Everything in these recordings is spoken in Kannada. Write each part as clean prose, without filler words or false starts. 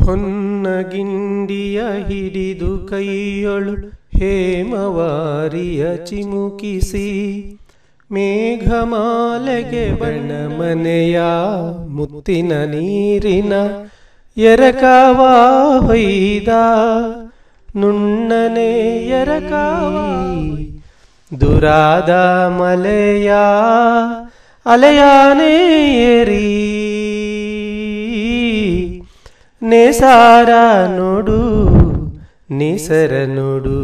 ಹೊನ್ನಗಿಂಡಿಯ ಹಿಡಿದು ಕೈಯೊಳು ಹೇಮವಾರಿಯ ಚಿಮುಕಿಸಿ ಮೇಘಮಾಲೆಗೆ ಬಣ್ಣಮನೆಯ ಮುತ್ತಿನ ನೀರಿನ ಎರಕವ ಹೊಯ್ದ ನುಣ್ಣನೆ ಎರಕವ ದುರಾದ ಮಲೆಯ ಅಲೆಯಾನೇ ಏರಿ ನೇಸಾರ ನೋಡು ನೇಸರ ನೋಡು.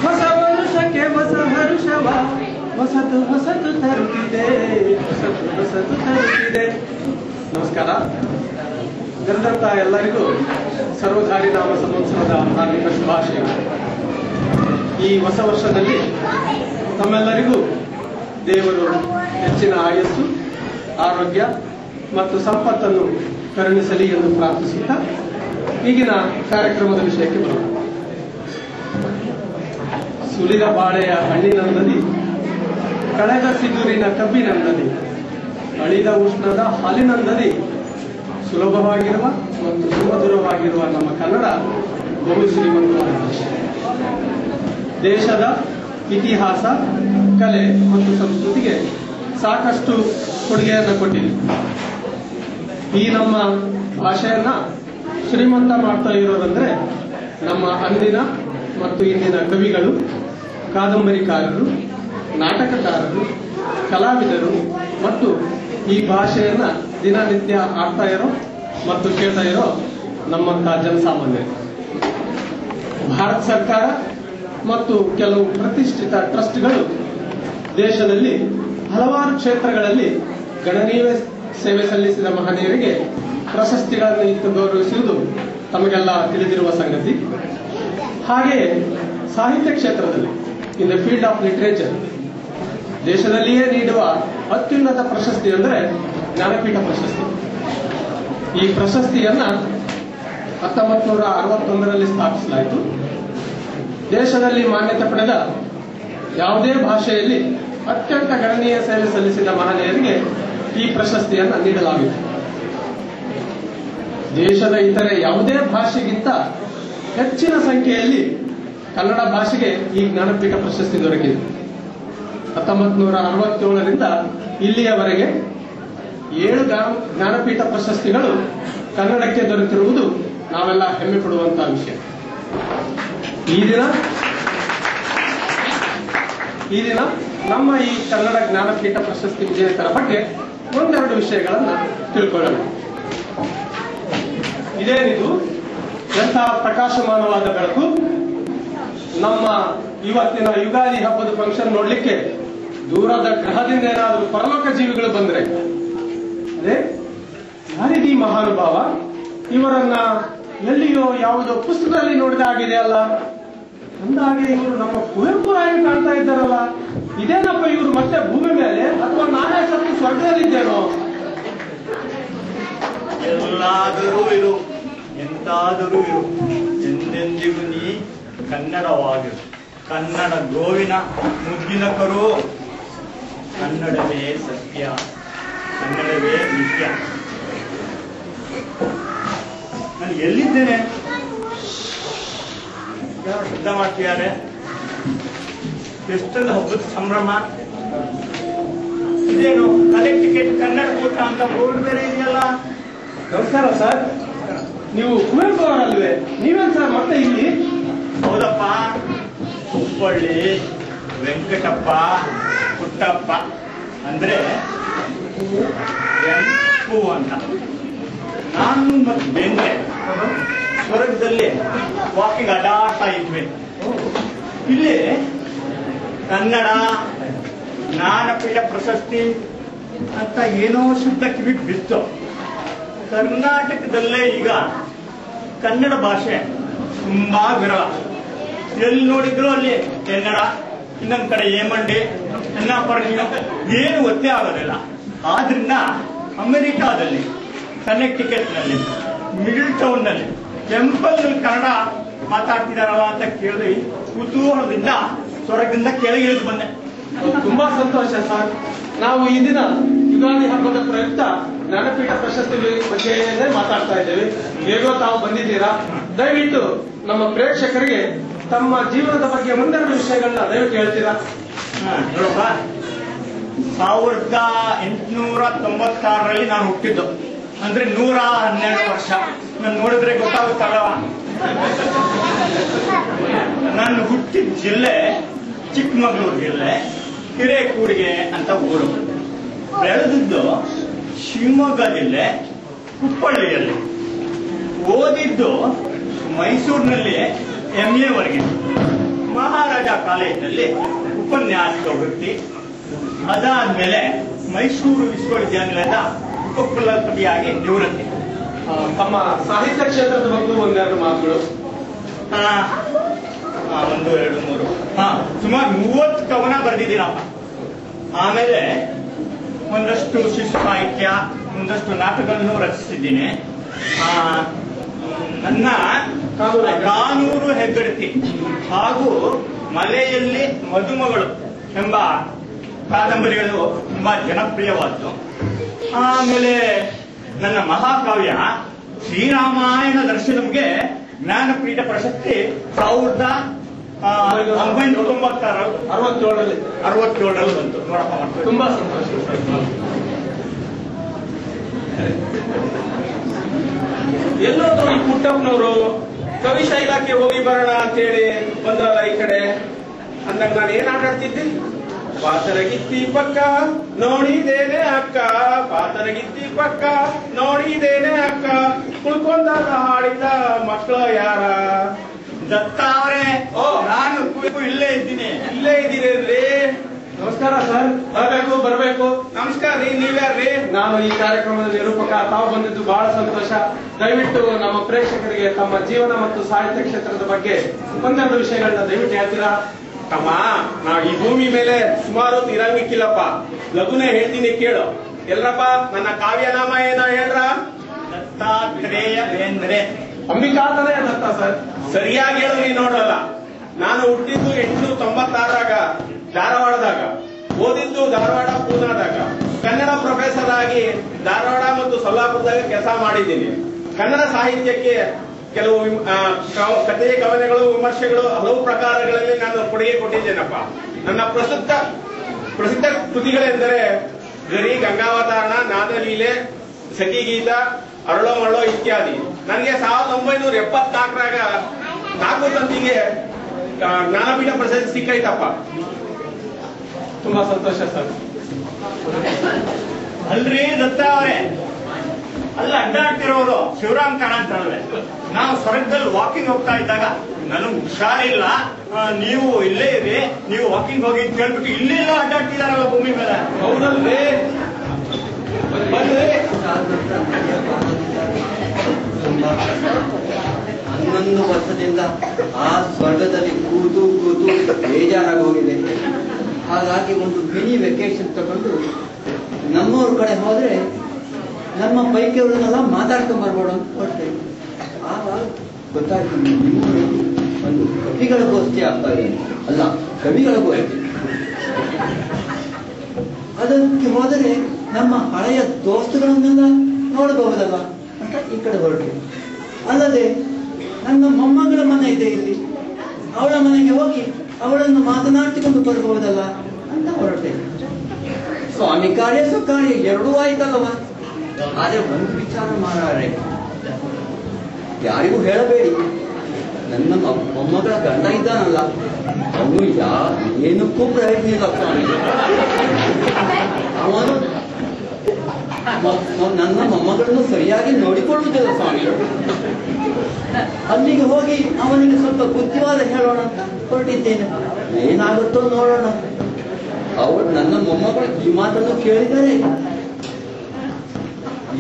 ಹೊಸ ವರುಷಕ್ಕೆ ಹೊಸ ಹರುಷವ ಹೊಸತು ಹೊಸತು ತರುತ್ತಿದೆ, ಹೊಸತು ಹೊಸತು ತರುತ್ತಿದೆ. ನಮಸ್ಕಾರ. ಗಂಧರ್ತ ಎಲ್ಲರಿಗೂ ಸರ್ವಧಾರಿ ನಾಮ ಸಂವತ್ಸರದ ಹಾರ್ದಿಕ ಶುಭಾಶಯಗಳು. ಈ ಹೊಸ ವರ್ಷದಲ್ಲಿ ತಮ್ಮೆಲ್ಲರಿಗೂ ದೇವರು ಹೆಚ್ಚಿನ ಆಯಸ್ಸು, ಆರೋಗ್ಯ ಮತ್ತು ಸಂಪತ್ತನ್ನು ಕರುಣಿಸಲಿ ಎಂದು ಪ್ರಾರ್ಥಿಸುತ್ತಾ ಈಗಿನ ಕಾರ್ಯಕ್ರಮದ ವಿಷಯಕ್ಕೆ ಬರೋಣ. ಸುಲಿದ ಬಾಳೆಯ ಹಣ್ಣಿನಂದದಿ, ಕಳೆದ ಸಿಗುರಿನ ಕಬ್ಬಿನಂದದಿ, ಅಳಿದ ಉಷ್ಣದ ಹಾಲಿನಂದದಿ ಸುಲಭವಾಗಿರುವ ಮತ್ತು ಸುಮಧುರವಾಗಿರುವ ನಮ್ಮ ಕನ್ನಡ ಬಹು ಶ್ರೀಮಂತವಾದ ಭಾಷೆ. ದೇಶದ ಇತಿಹಾಸ, ಕಲೆ ಮತ್ತು ಸಂಸ್ಕೃತಿಗೆ ಸಾಕಷ್ಟು ಕೊಡುಗೆಯನ್ನು ಕೊಟ್ಟಿದೆ. ಈ ನಮ್ಮ ಭಾಷೆಯನ್ನ ಶ್ರೀಮಂತ ಮಾಡ್ತಾ ಇರೋದಂದ್ರೆ ನಮ್ಮ ಅಂದಿನ ಮತ್ತು ಇಂದಿನ ಕವಿಗಳು, ಕಾದಂಬರಿಕಾರರು, ನಾಟಕಕಾರರು, ಕಲಾವಿದರು ಮತ್ತು ಈ ಭಾಷೆಯನ್ನ ದಿನನಿತ್ಯ ಆಡ್ತಾ ಇರೋ ಮತ್ತು ಕೇಳ್ತಾ ಇರೋ ನಮ್ಮಂತ ಜನಸಾಮಾನ್ಯರು. ಭಾರತ ಸರ್ಕಾರ ಮತ್ತು ಕೆಲವು ಪ್ರತಿಷ್ಠಿತ ಟ್ರಸ್ಟ್ಗಳು ದೇಶದಲ್ಲಿ ಹಲವಾರು ಕ್ಷೇತ್ರಗಳಲ್ಲಿ ಗಣನೀಯ ಸೇವೆ ಸಲ್ಲಿಸಿದ ಮಹನೀಯರಿಗೆ ಪ್ರಶಸ್ತಿಗಳನ್ನು ಇತ್ತು ಗೌರವಿಸುವುದು ತಮಗೆಲ್ಲ ತಿಳಿದಿರುವ ಸಂಗತಿ. ಹಾಗೆಯೇ ಸಾಹಿತ್ಯ ಕ್ಷೇತ್ರದಲ್ಲಿ in the field of literature ದೇಶದಲ್ಲಿಯೇ ನೀಡುವ ಅತ್ಯುನ್ನತ ಪ್ರಶಸ್ತಿ ಅಂದರೆ ಜ್ಞಾನಪೀಠ ಪ್ರಶಸ್ತಿ. ಈ ಪ್ರಶಸ್ತಿಯನ್ನ 1961ರಲ್ಲಿ ಸ್ಥಾಪಿಸಲಾಯಿತು. ದೇಶದಲ್ಲಿ ಮಾನ್ಯತೆ ಪಡೆದ ಯಾವುದೇ ಭಾಷೆಯಲ್ಲಿ ಅತ್ಯಂತ ಗಣನೀಯ ಸೇವೆ ಸಲ್ಲಿಸಿದ ಮಹನೀಯರಿಗೆ ಈ ಪ್ರಶಸ್ತಿಯನ್ನು ನೀಡಲಾಗಿದೆ. ದೇಶದ ಇತರೆ ಯಾವುದೇ ಭಾಷೆಗಿಂತ ಹೆಚ್ಚಿನ ಸಂಖ್ಯೆಯಲ್ಲಿ ಕನ್ನಡ ಭಾಷೆಗೆ ಈ ಜ್ಞಾನಪೀಠ ಪ್ರಶಸ್ತಿ ದೊರಕಿದೆ. 1967ರಿಂದ ಇಲ್ಲಿಯವರೆಗೆ 7 ಜ್ಞಾನಪೀಠ ಪ್ರಶಸ್ತಿಗಳು ಕನ್ನಡಕ್ಕೆ ದೊರೆತಿರುವುದು ನಾವೆಲ್ಲ ಹೆಮ್ಮೆ ಪಡುವಂತಹ ವಿಷಯ. ಈ ದಿನ ನಮ್ಮ ಈ ಕನ್ನಡ ಜ್ಞಾನಪೀಠ ಪ್ರಶಸ್ತಿ ವಿಜೇತರ ಬಗ್ಗೆ ಒಂದೆರಡು ವಿಷಯಗಳನ್ನು ತಿಳ್ಕೊಳ್ಳೋಣ. ಇದೇನಿದು ಎಂಥ ಪ್ರಕಾಶಮಾನವಾದ ಬೆಳಕು. ನಮ್ಮ ಇವತ್ತಿನ ಯುಗಾದಿ ಹಬ್ಬದ ಫಂಕ್ಷನ್ ನೋಡ್ಲಿಕ್ಕೆ ದೂರದ ಗ್ರಹದಿಂದ ಏನಾದರೂ ಪರಲೋಕ ಜೀವಿಗಳು ಬಂದ್ರೆ ಅದೇ ಯಾರಿಗೀ ಮಹಾನುಭಾವ, ಇವರನ್ನ ಎಲ್ಲಿಯೋ ಯಾವುದೋ ಪುಸ್ತಕದಲ್ಲಿ ನೋಡಿದ ಆಗಿದೆ ಅಲ್ಲ, ಅಂದಾಗೆ ಇವರು ನಮ್ಮ ಕುವೆಂಪು ರಾಯರು ಕಾಣ್ತಾ ಇದ್ದಾರಲ್ಲ, ಇದೇನಪ್ಪ ಇವರು ಮತ್ತೆ ಭೂಮಿ ಮೇಲೆ ಅಥವಾ ನಾನೇ ಸತ್ತು ಸ್ವರ್ಗದಲ್ಲಿದ್ದೇನೋ. ಎಲ್ಲಾದರೂ ಇರು, ಎಂತಾದರೂ ಇರು, ಎಂದೆಂದಿಗೂ ನೀ ಕನ್ನಡವಾಗಿರು. ಕನ್ನಡ ಗೋವಿನ ಮುದ್ದಿನ ಕರು. ಕನ್ನಡವೇ ಸತ್ಯ, ಕನ್ನಡವೇ ನಿತ್ಯ. ನಾನು ಎಲ್ಲಿದ್ದೇನೆ? ಯಾರು ಶುದ್ಧ ಮಾಡ್ತಿದ್ದಾರೆ? ಎಷ್ಟೊಂದು ಹಬ್ಬದ ಸಂಭ್ರಮ. ಇದೇನು ಕಲೆಕ್ಟ್ ಟಿಕೆಟ್ ಕನ್ನಡ ಕೂಟ ಅಂತ ಬೋರ್ಡ್ ಬೇರೆ ಇದೆಯಲ್ಲ. ನಮಸ್ಕಾರ ಸರ್, ನೀವು ಕುವೆಂಪು ಅವರಲ್ವೇ? ನೀವೇನ್ ಸರ್ ಮತ್ತೆ ಇಲ್ಲಿ? ಹೌದಪ್ಪ, ಹುಬ್ಬಳ್ಳಿ ವೆಂಕಟಪ್ಪ ಪುಟ್ಟಪ್ಪ ಅಂದ್ರೆ ಎಂಪು ಅಂತ. ನಾನು ಮತ್ತು ಬೆಂಗೆ ಸ್ವರ್ಗದಲ್ಲಿ ವಾಕಿಂಗ್ ಅಡ್ಡಾಡ್ತಾ ಇದ್ವಿ. ಇಲ್ಲಿ ಕನ್ನಡ ಜ್ಞಾನಪೀಠ ಪ್ರಶಸ್ತಿ ಅಂತ ಏನೋ ಶಬ್ದ ಕಿವಿಗೆ ಬಿತ್ತು. ಕರ್ನಾಟಕದಲ್ಲೇ ಈಗ ಕನ್ನಡ ಭಾಷೆ ತುಂಬಾ ವಿರಳ. ಎಲ್ಲಿ ನೋಡಿದ್ರು ಅಲ್ಲಿ ಕನ್ನಡ, ಇನ್ನೊಂದ್ ಕಡೆ ಏಮಂಡಿ, ಏನು ಒತ್ತೇ ಆಗೋದಿಲ್ಲ. ಆದ್ರಿಂದ ಅಮೆರಿಕಾದಲ್ಲಿ, ಕನೆಕ್ಟಿಕಟ್ ನಲ್ಲಿ, ಮಿಡಲ್ ಟೌನ್ ನಲ್ಲಿ ಟೆಂಪಲ್ ನಲ್ಲಿ ಕನ್ನಡ ಮಾತಾಡ್ತಿದಾರಲ್ಲ ಅಂತ ಕೇಳಿ ಕುತೂಹಲದಿಂದ ಸ್ವರ್ಗದಿಂದ ಕೆಳಗೆ ಇಳಿದು ಬಂದೆ. ತುಂಬಾ ಸಂತೋಷ ಸರ್. ನಾವು ಈ ದಿನ ಯುಗಾದಿ ಹಬ್ಬದ ಪ್ರಯುಕ್ತ ಜ್ಞಾನಪೀಠ ಪ್ರಶಸ್ತಿ ಬಗ್ಗೆನೇ ಮಾತಾಡ್ತಾ ಇದ್ದೇವೆ. ಹೇಗೋ ತಾವು ಬಂದಿದ್ದೀರಾ, ದಯವಿಟ್ಟು ನಮ್ಮ ಪ್ರೇಕ್ಷಕರಿಗೆ ತಮ್ಮ ಜೀವನದ ಬಗ್ಗೆ ಒಂದೆರಡು ವಿಷಯಗಳನ್ನ ದಯವಿಟ್ಟು ಹೇಳ್ತೀರಾ? ನೋಡಪ್ಪ, 1896ರಲ್ಲಿ ನಾನು ಹುಟ್ಟಿದ್ದು, ಅಂದ್ರೆ 112 ವರ್ಷ. ನಾನು ನೋಡಿದ್ರೆ ಗೊತ್ತಾಗುತ್ತಲ್ಲವ. ನಾನು ಹುಟ್ಟಿದ ಜಿಲ್ಲೆ ಚಿಕ್ಕಮಗಳೂರು ಜಿಲ್ಲೆ, ಹಿರೇಕೂಡಿಗೆ ಅಂತ ಊರು. ಬೆಳೆದಿದ್ದು ಶಿವಮೊಗ್ಗ ಜಿಲ್ಲೆ ಕುಪ್ಪಳ್ಳಿಯಲ್ಲಿ. ಓದಿದ್ದು ಮೈಸೂರಿನಲ್ಲಿ MA ವರೆಗೆ, ಮಹಾರಾಜ ಕಾಲೇಜಿನಲ್ಲಿ ಉಪನ್ಯಾಸಕ ವೃತ್ತಿ. ಅದಾದ್ಮೇಲೆ ಮೈಸೂರು ವಿಶ್ವವಿದ್ಯಾನಿಲಯದ ಉಪಕುಲಪತಿಯಾಗಿ ನಿವೃತ್ತಿ. ತಮ್ಮ ಸಾಹಿತ್ಯ ಕ್ಷೇತ್ರದ ಬಗ್ಗೆ ಒಂದೆರಡು ಮಾತುಗಳು. 1, 2, 3 ಸುಮಾರು 30 ಕವನ ಬರೆದಿದ್ದೀನಪ್ಪ. ಆಮೇಲೆ ಒಂದಷ್ಟು ಶಿಶು ಸಾಹಿತ್ಯ, ಒಂದಷ್ಟು ನಾಟಕಗಳನ್ನು ರಚಿಸಿದ್ದೀನಿ. ನನ್ನ ಕಾನೂರು ಹೆಗ್ಗಡತಿ ಹಾಗೂ ಮಲೆಯಲ್ಲಿ ಮದುಮಗಳು ಎಂಬ ಕಾದಂಬರಿಗಳು ತುಂಬಾ ಜನಪ್ರಿಯವಾದ್ದು. ಆಮೇಲೆ ನನ್ನ ಮಹಾಕಾವ್ಯ ಶ್ರೀರಾಮಾಯಣ ದರ್ಶನಂಗೆ ಜ್ಞಾನಪೀಠ ಪ್ರಶಸ್ತಿ 1967ರಲ್ಲಿ ಬಂತು. ನೋಡಪ್ಪ, ತುಂಬಾ ಸಂತೋಷ. ಎಲ್ಲೋದ್ರು ಈ ಪುಟ್ಟಪ್ಪನವರು ಕವಿತಾ ಇಲಾಖೆ ಹೋಗಿ ಬರೋಣ ಅಂತೇಳಿ ಬಂದ್ರಲ್ಲ ಈ ಕಡೆ ಅಂದಾಗ ನಾನು ಏನ್ ಆಟಾಡ್ತಿದ್ದೆ? ಪಾತರಗಿತ್ತಿ ಪಕ್ಕ ನೋಡಿದೇನೆ ಅಕ್ಕ, ಪಾತರಗಿತ್ತಿ ಪಕ್ಕ ನೋಡಿದೇನೆ ಅಕ್ಕ, ಕುಳ್ಕೊಂಡಾಗ ಹಾಡಿದ ಮಕ್ಕಳ ಯಾರ? ದತ್ತ ಅವರೇ, ನಾನು ಇಲ್ಲೇ ಇದ್ದೀನಿ. ಇಲ್ಲೇ ಇದ್ದೀರಿ? ನಮಸ್ಕಾರ ಸರ್. ಬರ್ಬೇಕು. ನಮಸ್ಕಾರ ರೀ, ನೀವ್ಯಾರ್ರಿ? ನಾನು ಈ ಕಾರ್ಯಕ್ರಮದ ನಿರೂಪಕ. ತಾವು ಬಂದಿದ್ದು ಬಹಳ ಸಂತೋಷ. ದಯವಿಟ್ಟು ನಮ್ಮ ಪ್ರೇಕ್ಷಕರಿಗೆ ತಮ್ಮ ಜೀವನ ಮತ್ತು ಸಾಹಿತ್ಯ ಕ್ಷೇತ್ರದ ಬಗ್ಗೆ ಒಂದೆರಡು ವಿಷಯಗಳನ್ನ ದಯವಿಟ್ಟು ಹೇಳ್ತೀರಾ? ತಮ್ಮ, ನಾವ್ ಈ ಭೂಮಿ ಮೇಲೆ ಸುಮಾರು ಇರಂಗಿಕ್ಕಿಲ್ಲಪ್ಪ. ಲಘುನೇ ಹೇಳ್ತೀನಿ ಕೇಳು. ಎಲ್ರಪ್ಪ, ನನ್ನ ಕಾವ್ಯನಾಮ ಏನೋ ಹೇಳ್ರ? ದತ್ತಾತ್ರೇಯ ಬೇಂದ್ರೆ. ಅಂಬಿಕಾತನೇ ದತ್ತ ಸರ್. ಸರಿಯಾಗಿ ಹೇಳಿದ್ರಿ ನೋಡಲ್ಲ. ನಾನು ಹುಟ್ಟಿದ್ದು 896ರಾಗ ಧಾರವಾಡದಾಗ, ಓದಿದ್ದು ಧಾರವಾಡ ಪೂನಾದಾಗ, ಕನ್ನಡ ಪ್ರೊಫೆಸರ್ ಆಗಿ ಧಾರವಾಡ ಮತ್ತು ಸೊಲ್ಲಾಪುರದಾಗ ಕೆಲಸ ಮಾಡಿದ್ದೀನಿ. ಕನ್ನಡ ಸಾಹಿತ್ಯಕ್ಕೆ ಕೆಲವು ಕಥೆ, ಕವನಗಳು, ವಿಮರ್ಶೆಗಳು, ಹಲವು ಪ್ರಕಾರಗಳಲ್ಲಿ ನಾನು ಕೊಡುಗೆ ಕೊಟ್ಟಿದ್ದೇನಪ್ಪ. ನನ್ನ ಪ್ರಸಿದ್ಧ ಕೃತಿಗಳೆಂದರೆ ಗರಿ, ಗಂಗಾವತಾರಣ, ನಾದಲೀಲೆ, ಸಖಿಗೀತ, ಅರಳೋ ಮರಳೋ ಇತ್ಯಾದಿ. ನನಗೆ 1974ರಾಗ 4 ತಂತಿಗೆ ಜ್ಞಾನಪೀಠ ಪ್ರಶಸ್ತಿ ಸಿಕ್ಕೈತಪ್ಪ. ತುಂಬಾ ಸಂತೋಷ ಸರ್. ಅಲ್ರಿ ದತ್ತ ಅವರೇ, ಅಲ್ಲ ಅಡ್ಡಾಡ್ತಿರೋರು ಶಿವರಾಮ್ ಕಾರಂತರಲ್ವೇ? ನಾವು ಸ್ವರ್ಗದಲ್ಲಿ ವಾಕಿಂಗ್ ಹೋಗ್ತಾ ಇದ್ದಾಗ ನನಗೆ ಹುಷಾರಿಲ್ಲ, ನೀವು ಇಲ್ಲೇ ಇರಿ, ನೀವು ವಾಕಿಂಗ್ ಹೋಗಿ ಅಂತ ಕೇಳ್ಬಿಟ್ಟು ಇಲ್ಲೆಲ್ಲ ಅಡ್ಡಾಡ್ತಿದಾರಲ್ಲ ಭೂಮಿ ಮೇಲೆ. ಹೌದಲ್ರಿ? ಬಂದ್ರಿ? 11 ವರ್ಷದಿಂದ ಆ ಸ್ವರ್ಗದಲ್ಲಿ ಕೂತು ಬೇಜಾರಾಗಿ ಹೋಗಿದೆ. ಹಾಗಾಗಿ ಒಂದು ಮಿನಿ ವೆಕೇಶನ್ ತಗೊಂಡು ನಮ್ಮವ್ರ ಕಡೆ ಹೋದ್ರೆ ನಮ್ಮ ಪೈಕಿಯವರನ್ನೆಲ್ಲ ಮಾತಾಡ್ಕೊಂಡ್ ಬರ್ಬೋಡು ಅಂತ ಹೊರಟೆ. ಆವಾಗ ಗೊತ್ತಾಯ್ತು, ನಿಮ್ಮೂರಲ್ಲಿ ಒಂದು ಕವಿಗಳ ಗೋಷ್ಠಿ ಆಗ್ತಾ ಇದೆ. ಅಲ್ಲ, ಕವಿಗಳ ಗೋಷ್ಠಿ. ಅದಕ್ಕೆ ಹೋದರೆ ನಮ್ಮ ಹಳೆಯ ದೋಸ್ತುಗಳನ್ನೆಲ್ಲ ನೋಡಬಹುದಲ್ಲ ಅಂತ ಈ ಕಡೆ ಹೊರಟೆ. ಅಲ್ಲದೆ ನನ್ನ ಮೊಮ್ಮಗಳ ಮನೆ ಇದೆ ಇಲ್ಲಿ, ಅವಳ ಮನೆಗೆ ಹೋಗಿ ಅವಳನ್ನು ಮಾತನಾಡಿಸಿಕೊಂಡು ಬರಬಹುದಲ್ಲ ಅಂತ ಹೊರಟೆ. ಸ್ವಾಮಿ ಕಾರ್ಯ ಸ್ವಕಾರ್ಯ ಎರಡೂ ಆಯ್ತಲ್ಲವ. ಆದ್ರೆ ಒಂದು ವಿಚಾರ ಮಾರಾರೆ, ಯಾರಿಗೂ ಹೇಳಬೇಡಿ, ನನ್ನ ಮೊಮ್ಮಗಳ ಗಂಡ ಇದ್ದಾನಲ್ಲ, ಅವನು ಏನಕ್ಕೂ ಪ್ರಯತ್ನ ಇಲ್ಲ ಸ್ವಾಮಿ. ಅವನು ನನ್ನ ಮೊಮ್ಮಗಳನ್ನು ಸರಿಯಾಗಿ ನೋಡಿಕೊಳ್ಳುವುದಿಲ್ಲ ಸ್ವಾಮಿ. ಅಲ್ಲಿಗೆ ಹೋಗಿ ಅವನಿಗೆ ಸ್ವಲ್ಪ ಬುದ್ಧಿವಾದ ಹೇಳೋಣ ಅಂತ ಹೊರಟಿದ್ದೇನೆ. ಏನಾಗುತ್ತೋ ನೋಡೋಣ. ಅವರು ನನ್ನ ಮೊಮ್ಮಗಳು ಈ ಮಾತನ್ನು ಕೇಳಿದರೆ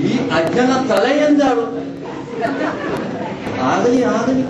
ಈ ಅಜ್ಜನ ತಲೆ ಎಂದಾಳು. ಆಗಲಿ ಆಗಲಿ.